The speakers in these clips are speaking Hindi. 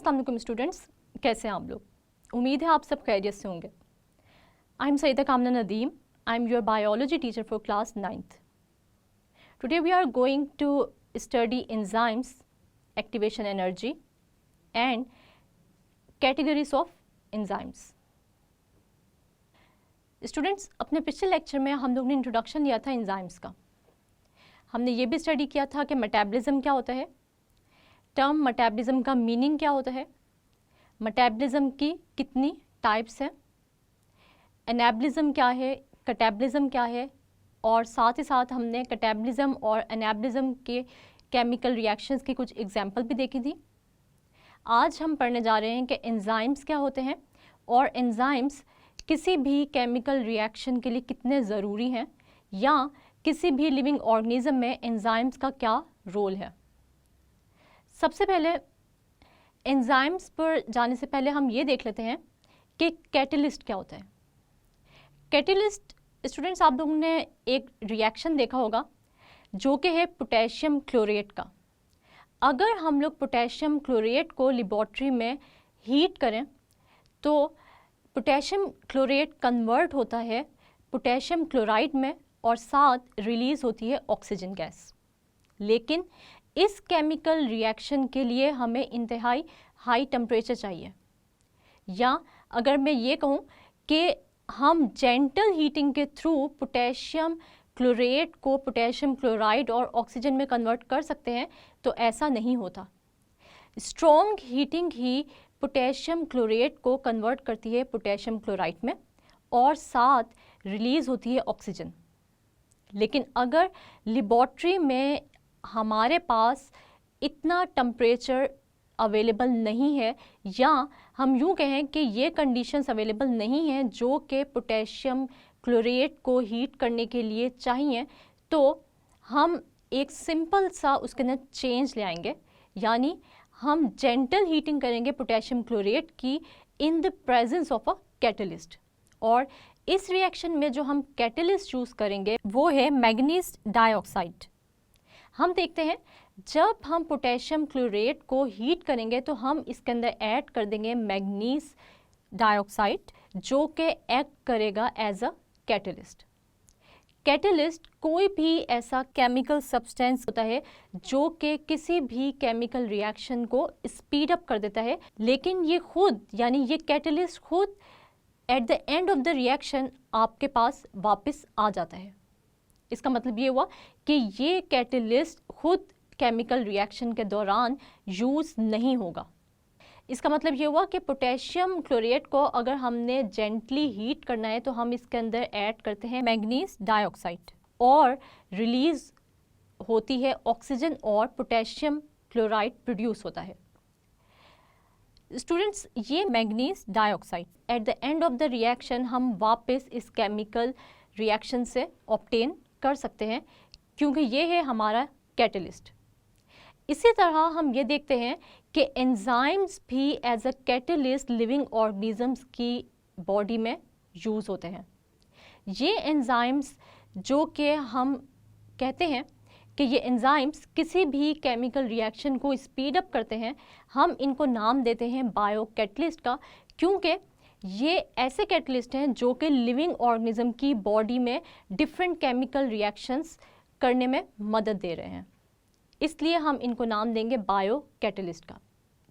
अस्सलाम वालेकुम स्टूडेंट्स, कैसे हैं आप लोग? उम्मीद है आप सब खैरियत से होंगे। आई am Saida Kamna Nadeem, I am your biology teacher for class 9th। Today we are going to study enzymes, activation energy and categories of enzymes. Students, अपने पिछले लेक्चर में हम लोग ने इंट्रोडक्शन दिया था एंजाइम्स का। हमने ये भी स्टडी किया था कि मेटाबॉलिज्म क्या होता है, टर्म मेटाबॉलिज्म का मीनिंग क्या होता है, मेटाबॉलिज्म की कितनी टाइप्स हैं, एनाबॉलिज्म क्या है, कैटाबॉलिज्म क्या है, और साथ ही साथ हमने कैटाबॉलिज्म और एनाबॉलिज्म के केमिकल रिएक्शंस की कुछ एग्जांपल भी देखी थी। आज हम पढ़ने जा रहे हैं कि एंजाइम्स क्या होते हैं और एंजाइम्स किसी भी केमिकल रिएक्शन के लिए कितने ज़रूरी हैं, या किसी भी लिविंग ऑर्गेनिज्म में एंजाइम्स का क्या रोल है। सबसे पहले एंजाइम्स पर जाने से पहले हम ये देख लेते हैं कि कैटलिस्ट क्या होता है। कैटलिस्ट स्टूडेंट्स, आप लोगों ने एक रिएक्शन देखा होगा जो कि है पोटेशियम क्लोरेट का। अगर हम लोग पोटेशियम क्लोरेट को लेबोरेटरी में हीट करें तो पोटेशियम क्लोरेट कन्वर्ट होता है पोटेशियम क्लोराइड में और साथ रिलीज़ होती है ऑक्सीजन गैस। लेकिन इस केमिकल रिएक्शन के लिए हमें इंतहाई हाई टेम्परेचर चाहिए, या अगर मैं ये कहूँ कि हम जेंटल हीटिंग के थ्रू पोटेशियम क्लोरेट को पोटेशियम क्लोराइड और ऑक्सीजन में कन्वर्ट कर सकते हैं, तो ऐसा नहीं होता। स्ट्रॉन्ग हीटिंग ही पोटेशियम क्लोरेट को कन्वर्ट करती है पोटेशियम क्लोराइड में और साथ रिलीज़ होती है ऑक्सीजन। लेकिन अगर लेबोरेटरी में हमारे पास इतना टेम्परेचर अवेलेबल नहीं है, या हम यूँ कहें कि ये कंडीशंस अवेलेबल नहीं हैं जो कि पोटेशियम क्लोरेट को हीट करने के लिए चाहिए, तो हम एक सिंपल सा उसके अंदर चेंज ले आएंगे, यानी हम जेंटल हीटिंग करेंगे पोटेशियम क्लोरेट की in the presence of a catalyst. और इस रिएक्शन में जो हम कैटलिस्ट यूज़ करेंगे वो है मैग्नीज डाइऑक्साइड। हम देखते हैं जब हम पोटेशियम क्लोरेट को हीट करेंगे तो हम इसके अंदर ऐड कर देंगे मैग्नीज डाइऑक्साइड, जो कि एक्ट करेगा एज अ कैटलिस्ट। कैटलिस्ट कोई भी ऐसा केमिकल सब्सटेंस होता है जो कि किसी भी केमिकल रिएक्शन को स्पीड अप कर देता है, लेकिन ये खुद यानी ये कैटलिस्ट खुद at the end of the reaction आपके पास वापस आ जाता है। इसका मतलब ये हुआ कि ये कैटलिस्ट खुद केमिकल रिएक्शन के दौरान यूज़ नहीं होगा। इसका मतलब ये हुआ कि पोटेशियम क्लोरेट को अगर हमने जेंटली हीट करना है तो हम इसके अंदर ऐड करते हैं मैग्नीज डाइऑक्साइड और रिलीज़ होती है ऑक्सीजन और पोटेशियम क्लोराइड प्रोड्यूस होता है। स्टूडेंट्स, ये manganese dioxide at the end of the reaction हम वापस इस केमिकल रिएक्शन से ऑब्टेन कर सकते हैं, क्योंकि ये है हमारा कैटलिस्ट। इसी तरह हम ये देखते हैं कि एंजाइम्स भी as a catalyst living organisms की बॉडी में यूज़ होते हैं। ये एंजाइम्स जो कि हम कहते हैं कि ये एंजाइम्स किसी भी केमिकल रिएक्शन को स्पीड अप करते हैं, हम इनको नाम देते हैं बायो कैटलिस्ट का, क्योंकि ये ऐसे कैटलिस्ट हैं जो कि लिविंग ऑर्गेनिज्म की बॉडी में डिफरेंट केमिकल रिएक्शंस करने में मदद दे रहे हैं, इसलिए हम इनको नाम देंगे बायो कैटलिस्ट का।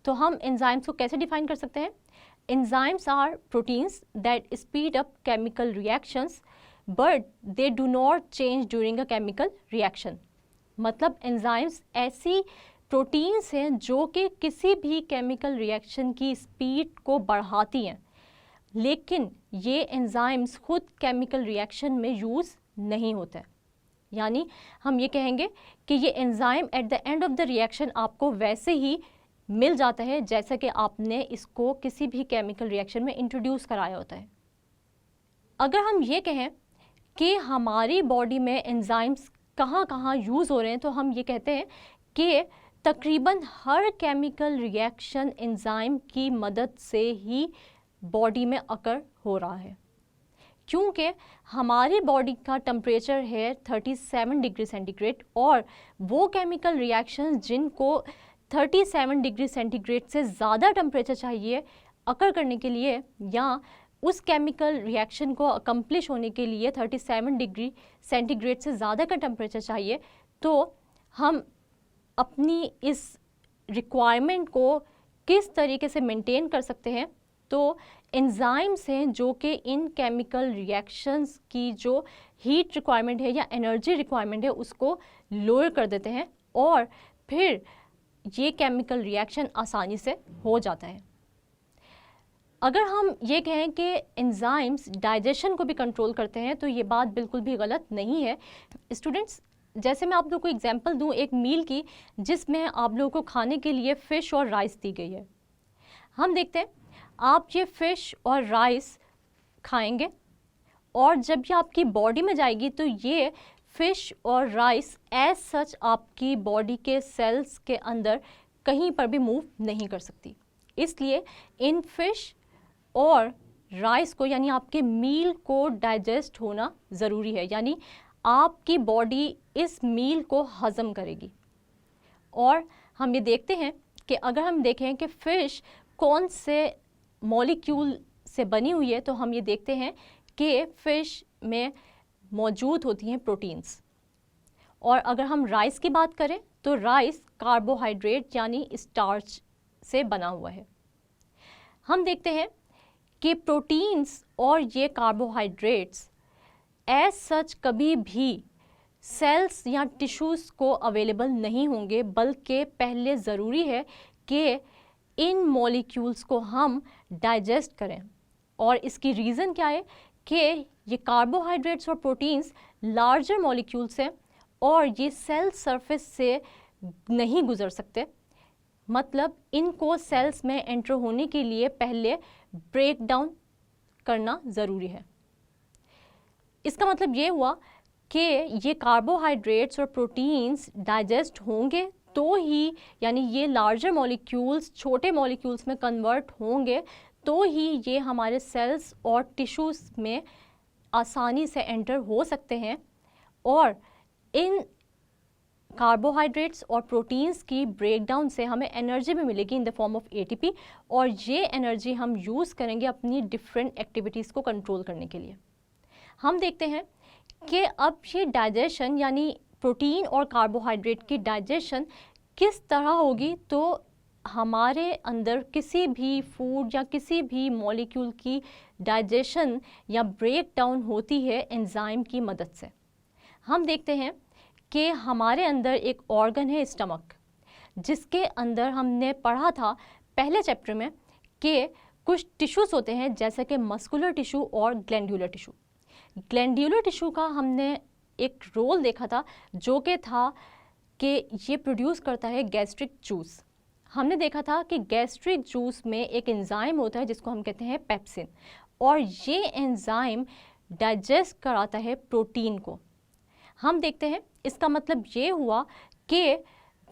तो हम एंजाइम्स को कैसे डिफाइन कर सकते हैं? Enzymes are proteins that speed up chemical reactions but they do not change during a chemical reaction. मतलब एंजाइम्स ऐसी प्रोटीन्स हैं जो कि किसी भी केमिकल रिएक्शन की स्पीड को बढ़ाती हैं, लेकिन ये एंजाइम्स खुद केमिकल रिएक्शन में यूज़ नहीं होता है। यानी हम ये कहेंगे कि ये enzyme at the end of the reaction आपको वैसे ही मिल जाता है जैसे कि आपने इसको किसी भी केमिकल रिएक्शन में इंट्रोड्यूस कराया होता है। अगर हम ये कहें कि हमारी बॉडी में एंजाइम्स कहाँ कहाँ यूज़ हो रहे हैं, तो हम ये कहते हैं कि तकरीबन हर केमिकल रिएक्शन एंजाइम की मदद से ही बॉडी में अकर हो रहा है, क्योंकि हमारी बॉडी का टेम्परेचर है 37 डिग्री सेंटीग्रेड और वो केमिकल रिएक्शंस जिनको 37 डिग्री सेंटीग्रेड से ज़्यादा टेम्परेचर चाहिए अकर करने के लिए, या उस केमिकल रिएक्शन को अकम्प्लिश होने के लिए 37 डिग्री सेंटीग्रेड से ज़्यादा का टेम्परेचर चाहिए, तो हम अपनी इस रिक्वायरमेंट को किस तरीके से मेंटेन कर सकते हैं? तो एंजाइम्स हैं जो कि इन केमिकल रिएक्शंस की जो हीट रिक्वायरमेंट है या एनर्जी रिक्वायरमेंट है उसको लोअर कर देते हैं, और फिर ये केमिकल रिएक्शन आसानी से हो जाता है। अगर हम ये कहें कि एंजाइम्स डाइजेशन को भी कंट्रोल करते हैं, तो ये बात बिल्कुल भी गलत नहीं है। स्टूडेंट्स, जैसे मैं आप लोगों को एग्जांपल दूं एक मील की, जिसमें आप लोगों को खाने के लिए फ़िश और राइस दी गई है। हम देखते हैं आप ये फ़िश और राइस खाएंगे, और जब ये आपकी बॉडी में जाएगी तो ये फ़िश और राइस एज सच आपकी बॉडी के सेल्स के अंदर कहीं पर भी मूव नहीं कर सकती। इसलिए इन फ़िश और राइस को, यानी आपके मील को डाइजेस्ट होना ज़रूरी है, यानी आपकी बॉडी इस मील को हज़म करेगी। और हम ये देखते हैं कि अगर हम देखें कि फ़िश कौन से मॉलिक्यूल से बनी हुई है, तो हम ये देखते हैं कि फ़िश में मौजूद होती हैं प्रोटीन्स। और अगर हम राइस की बात करें तो राइस कार्बोहाइड्रेट यानी स्टार्च से बना हुआ है। हम देखते हैं कि प्रोटीन्स और ये कार्बोहाइड्रेट्स एज सच कभी भी सेल्स या टिश्यूज़ को अवेलेबल नहीं होंगे, बल्कि पहले ज़रूरी है कि इन मॉलिक्यूल्स को हम डाइजेस्ट करें। और इसकी रीज़न क्या है कि ये कार्बोहाइड्रेट्स और प्रोटीन्स लार्जर मॉलिक्यूल्स हैं और ये सेल सरफेस से नहीं गुजर सकते, मतलब इनको सेल्स में एंटर होने के लिए पहले ब्रेक डाउन करना ज़रूरी है। इसका मतलब ये हुआ कि ये कार्बोहाइड्रेट्स और प्रोटीन्स डाइजेस्ट होंगे तो ही, यानी ये लार्जर मॉलिक्यूल्स छोटे मॉलिक्यूल्स में कन्वर्ट होंगे तो ही ये हमारे सेल्स और टिश्यूज़ में आसानी से एंटर हो सकते हैं। और इन कार्बोहाइड्रेट्स और प्रोटीन्स की ब्रेकडाउन से हमें एनर्जी भी मिलेगी in the form of ATP, और ये एनर्जी हम यूज़ करेंगे अपनी डिफरेंट एक्टिविटीज़ को कंट्रोल करने के लिए। हम देखते हैं कि अब ये डाइजेशन, यानी प्रोटीन और कार्बोहाइड्रेट की डाइजेशन किस तरह होगी, तो हमारे अंदर किसी भी फूड या किसी भी मॉलिक्यूल की डाइजेशन या ब्रेक डाउन होती है एंजाइम की मदद से। हम देखते हैं कि हमारे अंदर एक ऑर्गन है स्टमक, जिसके अंदर हमने पढ़ा था पहले चैप्टर में कि कुछ टिश्यूज़ होते हैं जैसे कि मस्कुलर टिश्यू और ग्लैंडुलर टिश्यू। ग्लैंडुलर टिश्यू का हमने एक रोल देखा था जो कि था कि ये प्रोड्यूस करता है गैस्ट्रिक जूस। हमने देखा था कि गैस्ट्रिक जूस में एक एंजाइम होता है जिसको हम कहते हैं पेप्सिन, और ये एंजाइम डाइजेस्ट कराता है प्रोटीन को। हम देखते हैं इसका मतलब ये हुआ कि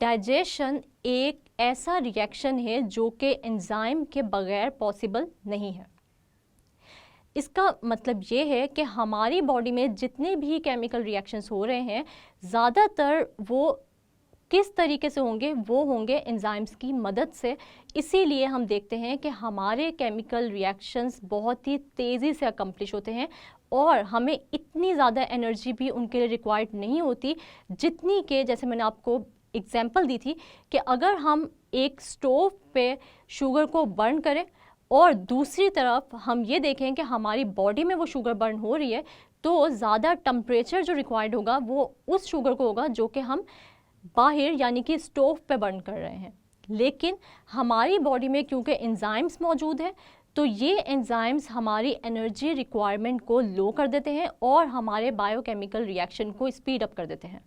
डाइजेशन एक ऐसा रिएक्शन है जो कि एंजाइम के बगैर पॉसिबल नहीं है। इसका मतलब ये है कि हमारी बॉडी में जितने भी केमिकल रिएक्शंस हो रहे हैं ज़्यादातर वो किस तरीके से होंगे, वो होंगे एंजाइम्स की मदद से। इसीलिए हम देखते हैं कि हमारे केमिकल रिएक्शंस बहुत ही तेज़ी से अकम्प्लिश होते हैं और हमें इतनी ज़्यादा एनर्जी भी उनके लिए रिक्वायर्ड नहीं होती जितनी के, जैसे मैंने आपको एग्जांपल दी थी कि अगर हम एक स्टोव पे शुगर को बर्न करें और दूसरी तरफ हम ये देखें कि हमारी बॉडी में वो शुगर बर्न हो रही है, तो ज़्यादा टेम्परेचर जो रिक्वायर्ड होगा वो उस शुगर को होगा जो कि हम बाहर यानी कि स्टोव पे बर्न कर रहे हैं। लेकिन हमारी बॉडी में क्योंकि एंजाइम्स मौजूद हैं, तो ये एंजाइम्स हमारी एनर्जी रिक्वायरमेंट को लो कर देते हैं और हमारे बायोकेमिकल रिएक्शन को स्पीड अप कर देते हैं।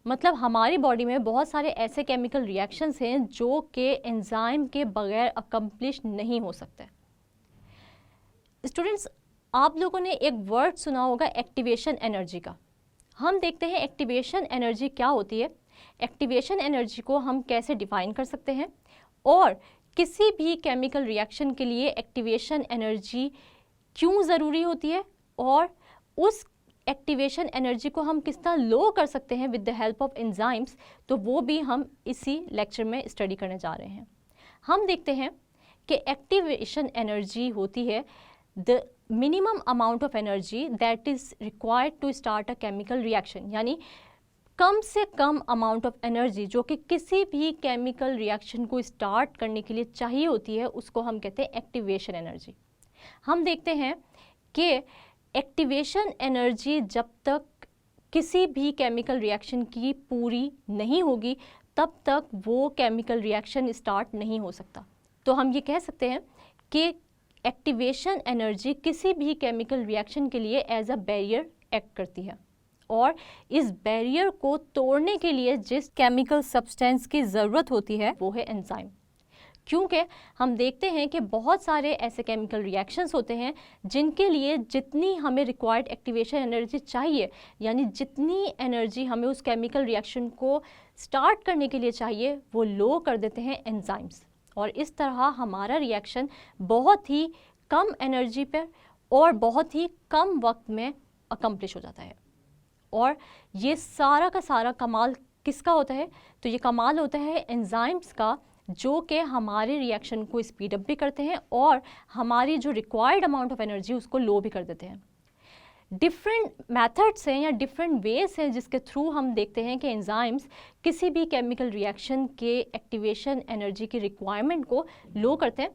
मतलब हमारी बॉडी में बहुत सारे ऐसे केमिकल रिएक्शंस हैं जो कि एंजाइम के बगैर अकम्प्लिश नहीं हो सकते। स्टूडेंट्स, आप लोगों ने एक वर्ड सुना होगा एक्टिवेशन एनर्जी का। हम देखते हैं एक्टिवेशन एनर्जी क्या होती है, एक्टिवेशन एनर्जी को हम कैसे डिफाइन कर सकते हैं, और किसी भी केमिकल रिएक्शन के लिए एक्टिवेशन एनर्जी क्यों ज़रूरी होती है, और उस एक्टिवेशन एनर्जी को हम किस तरह लो कर सकते हैं with the help of enzymes, तो वो भी हम इसी लेक्चर में स्टडी करने जा रहे हैं। हम देखते हैं कि एक्टिवेशन एनर्जी होती है the minimum amount of energy that is required to start a chemical reaction, यानी कम से कम अमाउंट ऑफ एनर्जी जो कि किसी भी केमिकल रिएक्शन को स्टार्ट करने के लिए चाहिए होती है, उसको हम कहते हैं एक्टिवेशन एनर्जी। हम देखते हैं कि एक्टिवेशन एनर्जी जब तक किसी भी केमिकल रिएक्शन की पूरी नहीं होगी तब तक वो केमिकल रिएक्शन स्टार्ट नहीं हो सकता। तो हम ये कह सकते हैं कि एक्टिवेशन एनर्जी किसी भी केमिकल रिएक्शन के लिए एज अ बैरियर एक्ट करती है, और इस बैरियर को तोड़ने के लिए जिस केमिकल सब्सटेंस की ज़रूरत होती है वो है एंजाइम। क्योंकि हम देखते हैं कि बहुत सारे ऐसे केमिकल रिएक्शंस होते हैं जिनके लिए जितनी हमें रिक्वायर्ड एक्टिवेशन एनर्जी चाहिए, यानी जितनी एनर्जी हमें उस केमिकल रिएक्शन को स्टार्ट करने के लिए चाहिए, वो लो कर देते हैं एंजाइम्स, और इस तरह हमारा रिएक्शन बहुत ही कम एनर्जी पर और बहुत ही कम वक्त में अकम्प्लिश हो जाता है। और ये सारा का सारा कमाल किसका होता है? तो ये कमाल होता है एंजाइम्स का, जो कि हमारे रिएक्शन को स्पीड अप भी करते हैं और हमारी जो रिक्वायर्ड अमाउंट ऑफ एनर्जी उसको लो भी कर देते हैं। डिफरेंट मेथड्स हैं या डिफरेंट वेज हैं जिसके थ्रू हम देखते हैं कि एंजाइम्स किसी भी केमिकल रिएक्शन के एक्टिवेशन एनर्जी की रिक्वायरमेंट को लो करते हैं।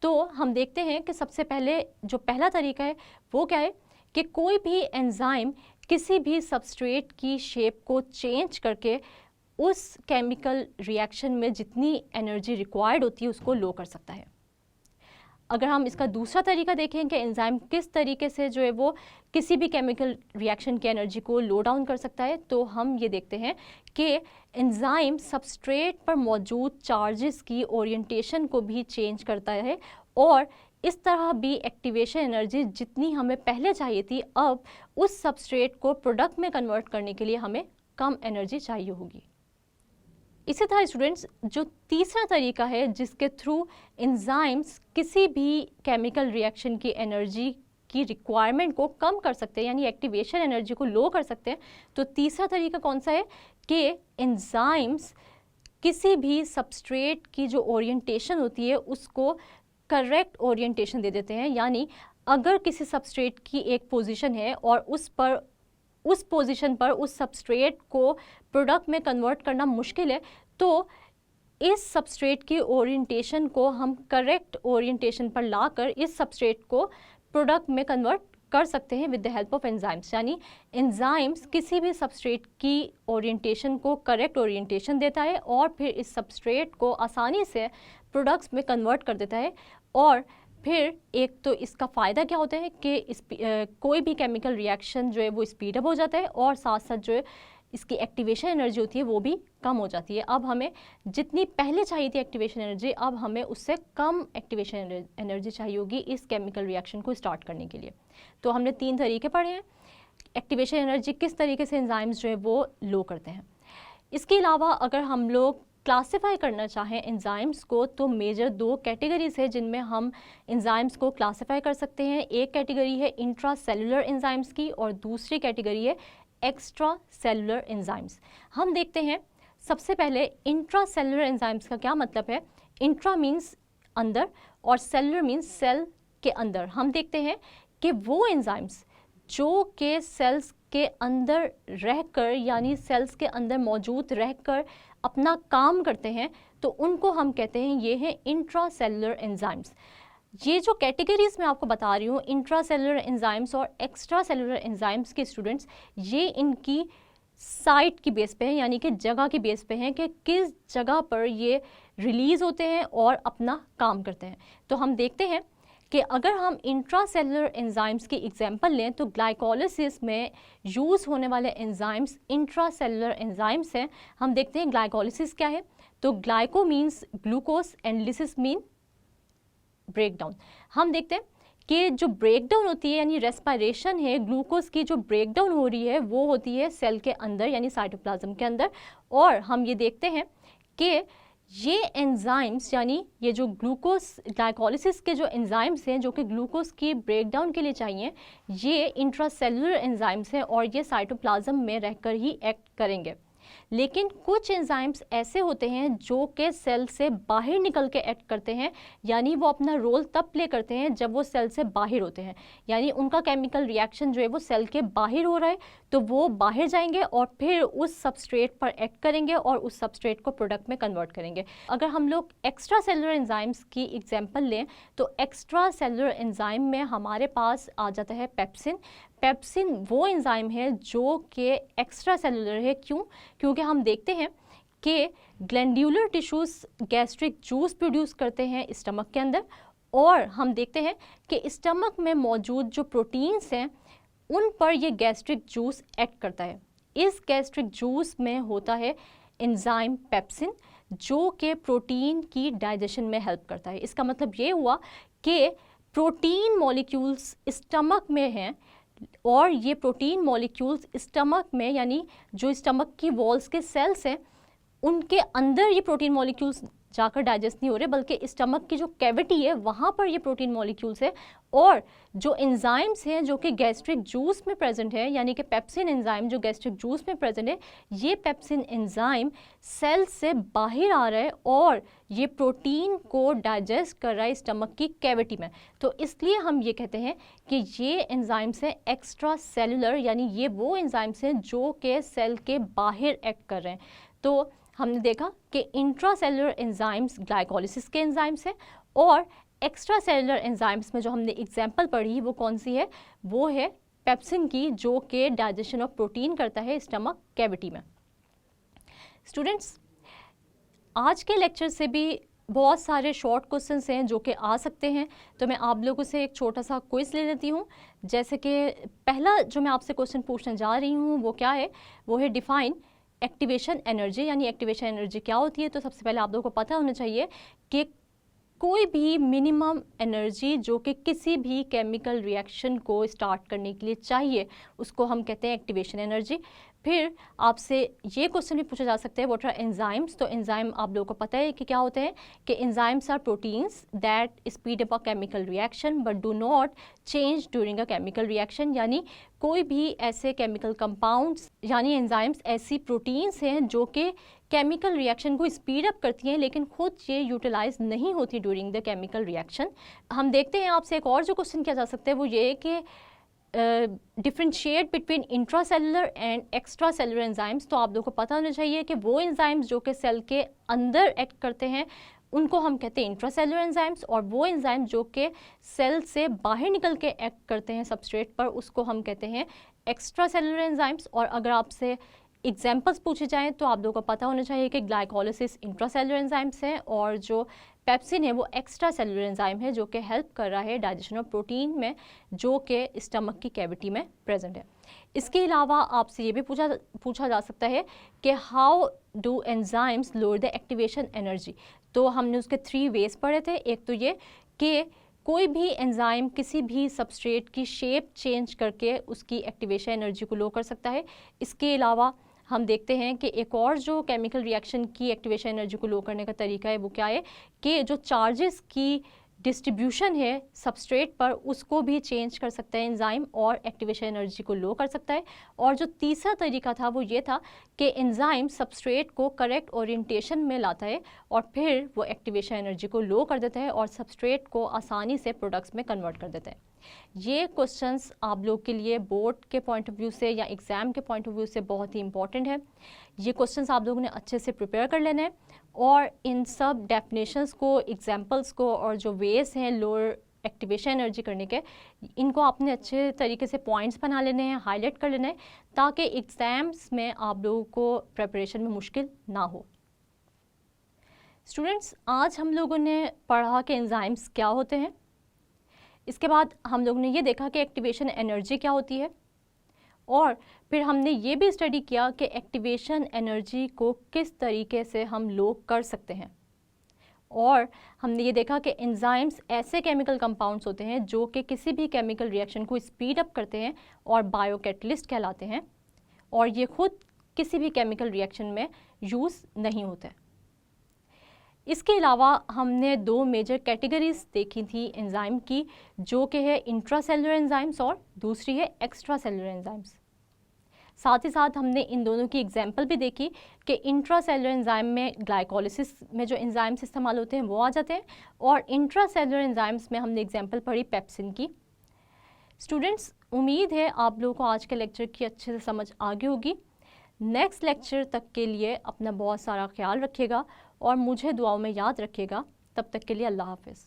तो हम देखते हैं कि सबसे पहले जो पहला तरीका है वो क्या है कि कोई भी एंजाइम किसी भी सबस्ट्रेट की शेप को चेंज करके उस केमिकल रिएक्शन में जितनी एनर्जी रिक्वायर्ड होती है उसको लो कर सकता है। अगर हम इसका दूसरा तरीका देखें कि एंजाइम किस तरीके से जो है वो किसी भी केमिकल रिएक्शन की एनर्जी को लो डाउन कर सकता है, तो हम ये देखते हैं कि एंजाइम सबस्ट्रेट पर मौजूद चार्जेस की ओरिएंटेशन को भी चेंज करता है, और इस तरह भी एक्टिवेशन एनर्जी जितनी हमें पहले चाहिए थी, अब उस सबस्ट्रेट को प्रोडक्ट में कन्वर्ट करने के लिए हमें कम एनर्जी चाहिए होगी। इसी तरह स्टूडेंट्स, जो तीसरा तरीका है जिसके थ्रू एंजाइम्स किसी भी केमिकल रिएक्शन की एनर्जी की रिक्वायरमेंट को कम कर सकते हैं, यानी एक्टिवेशन एनर्जी को लो कर सकते हैं, तो तीसरा तरीका कौन सा है कि एंजाइम्स किसी भी सबस्ट्रेट की जो ओरिएंटेशन होती है उसको करेक्ट ओरिएंटेशन दे देते हैं। यानी अगर किसी सबस्ट्रेट की एक पोजीशन है और उस पोजीशन पर उस सबस्ट्रेट को प्रोडक्ट में कन्वर्ट करना मुश्किल है, तो इस सबस्ट्रेट की ओरिएंटेशन को हम करेक्ट ओरिएंटेशन पर लाकर इस सबस्ट्रेट को प्रोडक्ट में कन्वर्ट कर सकते हैं with the help of enzymes. यानी एंजाइम्स किसी भी सबस्ट्रेट की ओरिएंटेशन को करेक्ट ओरिएंटेशन देता है और फिर इस सबस्ट्रेट को आसानी से प्रोडक्ट्स में कन्वर्ट कर देता है। और फिर एक तो इसका फ़ायदा क्या होता है कि कोई भी केमिकल रिएक्शन जो है वो स्पीड अप हो जाता है, और साथ साथ जो है इसकी एक्टिवेशन एनर्जी होती है वो भी कम हो जाती है। अब हमें जितनी पहले चाहिए थी एक्टिवेशन एनर्जी, अब हमें उससे कम एक्टिवेशन एनर्जी चाहिए होगी इस केमिकल रिएक्शन को स्टार्ट करने के लिए। तो हमने 3 तरीके पढ़े हैं एक्टिवेशन एनर्जी किस तरीके से एंजाइम्स जो है वो लो करते हैं। इसके अलावा अगर हम लोग क्लासिफाई करना चाहें एंजाइम्स को, तो मेजर 2 कैटेगरीज है जिनमें हम एंजाइम्स को क्लासिफाई कर सकते हैं। एक कैटेगरी है इंट्रा सेलुलर एंजाइम्स की और दूसरी कैटेगरी है एक्स्ट्रा सेलुलर एंजाइम्स। हम देखते हैं सबसे पहले इंट्रा सेलुलर एंजाइम्स का क्या मतलब है। इंट्रा मीन्स अंदर और सेलुलर मीन्स सेल के अंदर। हम देखते हैं कि वो एंजाइम्स जो कि सेल्स के अंदर रहकर, यानी सेल्स के अंदर मौजूद रहकर अपना काम करते हैं, तो उनको हम कहते हैं ये है इंट्रा सेलुलर एंजाइम्स। ये जो कैटेगरीज मैं आपको बता रही हूँ इंट्रा सेलुलर एंजाइम्स और एक्स्ट्रा सेलुलर एंजाइम्स के स्टूडेंट्स, ये इनकी साइट की बेस पे हैं, यानी कि जगह की बेस पे हैं कि किस जगह पर ये रिलीज़ होते हैं और अपना काम करते हैं। तो हम देखते हैं कि अगर हम इंट्रा सेलुलर एंजाइम्स की एग्जांपल लें तो ग्लाइकोलिसिस में यूज़ होने वाले एंजाइम्स इंट्रा सेलुलर एंजाइम्स हैं। हम देखते हैं ग्लाइकोलिसिस क्या है। तो glyco means glucose and lysis mean break down. हम देखते हैं कि जो ब्रेक डाउन होती है यानी रेस्पिरेशन है, ग्लूकोज की जो ब्रेक डाउन हो रही है वो होती है सेल के अंदर यानी साइटोप्लाज्म के अंदर। और हम ये देखते हैं कि ये एंजाइम्स यानी ये जो ग्लूकोज ग्लाइकोलिसिस के जो एंजाइम्स हैं जो कि ग्लूकोज की ब्रेकडाउन के लिए चाहिए, ये इंट्रासेलुलर एंजाइम्स हैं और ये साइटोप्लाज्म में रहकर ही एक्ट करेंगे। लेकिन कुछ एंजाइम्स ऐसे होते हैं जो कि सेल से बाहर निकल के एक्ट करते हैं, यानी वो अपना रोल तब प्ले करते हैं जब वो सेल से बाहर होते हैं, यानी उनका केमिकल रिएक्शन जो है वो सेल के बाहर हो रहा है, तो वो बाहर जाएंगे और फिर उस सबस्ट्रेट पर एक्ट करेंगे और उस सबस्ट्रेट को प्रोडक्ट में कन्वर्ट करेंगे। अगर हम लोग एक्स्ट्रा सेलुलर एंजाइम्स की एग्जांपल लें तो एक्स्ट्रा सेलुलर एंजाइम में हमारे पास आ जाता है पेप्सिन। पेप्सिन वो एंजाइम है जो कि एक्स्ट्रा सेलुलर है। क्यों? क्योंकि हम देखते हैं कि glandular tissues gastric juice produce करते हैं स्टमक के अंदर, और हम देखते हैं कि स्टमक में मौजूद जो प्रोटीन्स हैं उन पर ये गैस्ट्रिक जूस एक्ट करता है। इस गैस्ट्रिक जूस में होता है एंजाइम पेप्सिन जो कि प्रोटीन की डाइजेशन में हेल्प करता है। इसका मतलब ये हुआ कि प्रोटीन मॉलिक्यूल्स स्टमक में हैं और ये प्रोटीन मॉलिक्यूल्स स्टमक में, यानी जो स्टमक की वॉल्स के सेल्स हैं उनके अंदर ये प्रोटीन मॉलिक्यूल्स जाकर डाइजेस्ट नहीं हो रहे, बल्कि स्टमक की जो कैविटी है वहाँ पर ये प्रोटीन मॉलिक्यूल्स है। और जो एंजाइम्स हैं जो कि गैस्ट्रिक जूस में प्रेजेंट है, यानी कि पेप्सिन एंजाइम जो गैस्ट्रिक जूस में प्रेजेंट है, ये पेप्सिन एंजाइम सेल से बाहर आ रहा है और ये प्रोटीन को डाइजेस्ट कर रहा है स्टमक की कैविटी में। तो इसलिए हम ये कहते हैं कि ये एंजाइम्स हैं एक्स्ट्रा सेलुलर, यानी ये वो एंजाइम्स हैं जो कि सेल के बाहर एक्ट कर रहे हैं। तो हमने देखा कि इंट्रासेलुलर एंजाइम्स ग्लाइकोलिसिस के एंजाइम्स हैं और एक्स्ट्रा सेलुलर एंजाइम्स में जो हमने एग्जांपल पढ़ी वो कौन सी है? वो है पेप्सिन की, जो कि डाइजेशन ऑफ प्रोटीन करता है स्टमक कैविटी में। स्टूडेंट्स, आज के लेक्चर से भी बहुत सारे शॉर्ट क्वेश्चंस हैं जो कि आ सकते हैं, तो मैं आप लोगों से एक छोटा सा क्विज ले लेती हूँ। जैसे कि पहला जो मैं आपसे क्वेश्चन पूछने जा रही हूँ वो क्या है? वो है डिफाइन एक्टिवेशन एनर्जी, यानी एक्टिवेशन एनर्जी क्या होती है। तो सबसे पहले आप लोगों को पता होना चाहिए कि कोई भी मिनिमम एनर्जी जो कि किसी भी केमिकल रिएक्शन को स्टार्ट करने के लिए चाहिए उसको हम कहते हैं एक्टिवेशन एनर्जी। फिर आपसे ये क्वेश्चन भी पूछा जा सकता है व्हाट आर एंजाइम्स। तो एंजाइम आप लोगों को पता है कि क्या होते हैं, कि enzymes are proteins that speed up a chemical reaction but do not change during a chemical reaction, यानी कोई भी ऐसे केमिकल कंपाउंड्स यानी एंजाइम्स ऐसी प्रोटीन्स हैं जो कि केमिकल रिएक्शन को स्पीड अप करती हैं लेकिन खुद ये यूटिलाइज नहीं होती ड्यूरिंग द केमिकल रिएक्शन। हम देखते हैं आपसे एक और जो क्वेश्चन किया जा सकता है वो ये है कि differentiate between intracellular and extra cellular enzymes. तो आप लोगों को पता होना चाहिए कि वो एंजाइम्स जो कि सेल के अंदर एक्ट करते हैं उनको हम कहते हैं इंट्रासेलुलर एंजाइम्स, और वो एंजाइम जो कि सेल से बाहर निकल के एक्ट करते हैं सबस्ट्रेट पर उसको हम कहते हैं एक्स्ट्रा सेलुलर एंजाइम्स। और अगर आपसे एग्जाम्पल्स पूछे जाएँ तो आप लोगों को पता होना चाहिए कि ग्लाइकोलिसिस इंट्रासेलुलर एंजाइम्स हैं और जो पेप्सिन है वो एक्स्ट्रा सेलुलर एंजाइम है जो कि हेल्प कर रहा है डाइजेशन ऑफ प्रोटीन में जो कि स्टमक की कैविटी में प्रेजेंट है। इसके अलावा आपसे ये भी पूछा जा सकता है कि how do enzymes lower the activation energy. तो हमने उसके 3 वेज पढ़े थे। एक तो ये कि कोई भी एंजाइम किसी भी सबस्ट्रेट की शेप चेंज करके उसकी एक्टिवेशन एनर्जी को लो कर सकता है। इसके अलावा हम देखते हैं कि एक और जो केमिकल रिएक्शन की एक्टिवेशन एनर्जी को लो करने का तरीका है वो क्या है, कि जो चार्जेस की डिस्ट्रीब्यूशन है सबस्ट्रेट पर उसको भी चेंज कर सकता है एंजाइम और एक्टिवेशन एनर्जी को लो कर सकता है। और जो तीसरा तरीका था वो ये था कि एंजाइम सबस्ट्रेट को करेक्ट ओरिएंटेशन में लाता है और फिर वो एक्टिवेशन एनर्जी को लो कर देता है और सबस्ट्रेट को आसानी से प्रोडक्ट्स में कन्वर्ट कर देता है। ये क्वेश्चंस आप लोग के लिए बोर्ड के पॉइंट ऑफ व्यू से या एग्ज़ाम के पॉइंट ऑफ व्यू से बहुत ही इंपॉर्टेंट है। ये क्वेश्चंस आप लोगों ने अच्छे से प्रिपेयर कर लेने हैं और इन सब डेफिनेशंस को, एग्जांपल्स को और जो वेज हैं लोअर एक्टिवेशन एनर्जी करने के, इनको आपने अच्छे तरीके से पॉइंट्स बना लेने हैं, हाईलाइट कर लेना है ताकि एग्ज़ाम्स में आप लोगों को प्रिपरेशन में मुश्किल ना हो। स्टूडेंट्स, आज हम लोगों ने पढ़ा कि एंजाइम्स क्या होते हैं। इसके बाद हम लोगों ने ये देखा कि एक्टिवेशन एनर्जी क्या होती है और फिर हमने ये भी स्टडी किया कि एक्टिवेशन एनर्जी को किस तरीके से हम लो कर सकते हैं। और हमने ये देखा कि एंजाइम्स ऐसे केमिकल कंपाउंड्स होते हैं जो कि किसी भी केमिकल रिएक्शन को स्पीड अप करते हैं और बायोकैटलिस्ट कहलाते हैं और ये खुद किसी भी केमिकल रिएक्शन में यूज़ नहीं होते। इसके अलावा हमने दो मेजर कैटेगरीज देखी थी एंजाइम की, जो कि है इंट्रासेलुलर एंजाइम्स और दूसरी है एक्स्ट्रा सेलुलर एंजाइम्स। साथ ही साथ हमने इन दोनों की एग्जाम्पल भी देखी कि इंट्रासेलुलर एंजाइम में ग्लाइकोलिसिस में जो एंजाइम्स इस्तेमाल होते हैं वो आ जाते हैं, और इंट्रासेलुलर एंजाइम्स में हमने एग्जाम्पल पढ़ी पेप्सिन की। स्टूडेंट्स, उम्मीद है आप लोगों को आज के लेक्चर की अच्छे से समझ आ गई होगी। नेक्स्ट लेक्चर तक के लिए अपना बहुत सारा ख्याल रखिएगा और मुझे दुआओं में याद रखिएगा। तब तक के लिए अल्लाह हाफ़िज़।